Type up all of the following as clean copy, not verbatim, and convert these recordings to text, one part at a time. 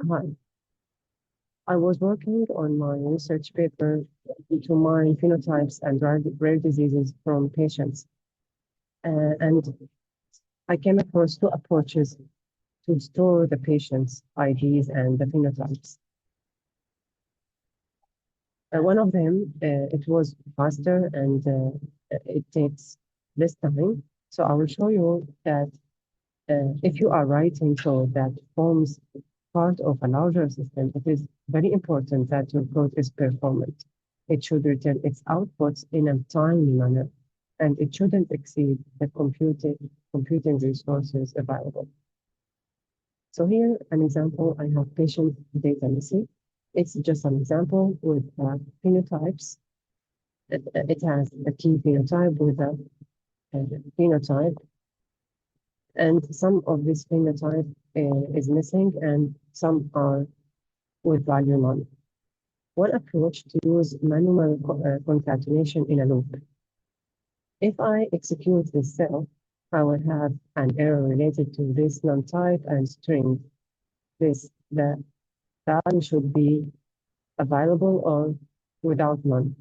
Hi, I was working on my research paper to mine phenotypes and rare diseases from patients. And I came across two approaches to store the patient's IDs and the phenotypes. One of them, it was faster and it takes less time. So I will show you that if you are writing code that forms part of a larger system, it is very important that your code is performant. It should return its outputs in a timely manner, and it shouldn't exceed the computing resources available. So here, an example, I have patient data missing. It's just an example with phenotypes. It has a key phenotype with a phenotype, and some of this phenotype is missing, and some are with value none. One approach to use manual concatenation in a loop. If I execute this cell, I will have an error related to this non-type and string. The value should be available or without none.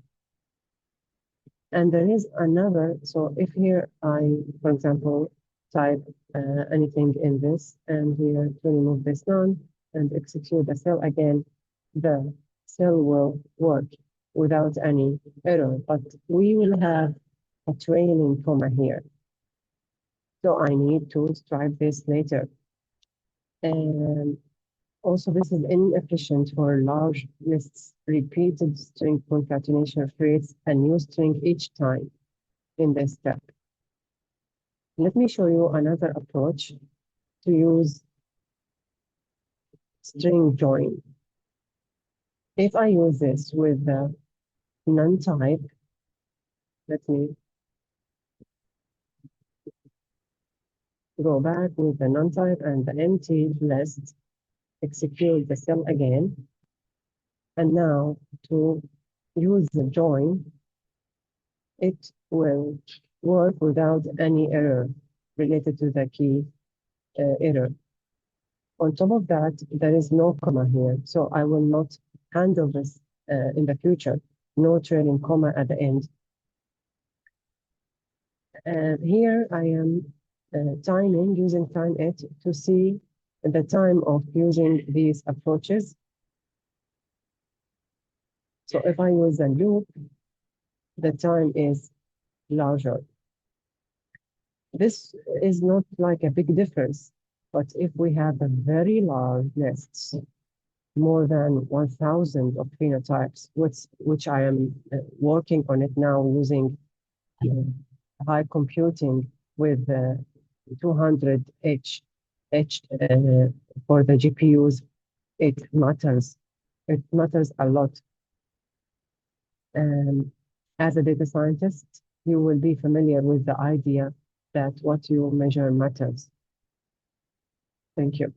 And there is another, so if here I, for example, type anything in this, and here to remove this none and execute the cell again, the cell will work without any error, but we will have a trailing comma here. So I need to stripe this later. And also, this is inefficient for large lists. Repeated string concatenation creates a new string each time in this step. Let me show you another approach to use string join. If I use this with the non-type, let me go back with the non-type and the empty list, execute the cell again. And now to use the join, it will work without any error related to the key error. On top of that, there is no comma here, so I will not handle this in the future. No trailing comma at the end. Here I am timing, using time it to see the time of using these approaches. So if I use a loop, the time is larger. This is not like a big difference, but if we have a very large lists, more than 1,000 of phenotypes, which I am working on it now using high computing with 200 H for the GPUs, it matters. It matters a lot. As a data scientist, you will be familiar with the idea that what you measure matters. Thank you.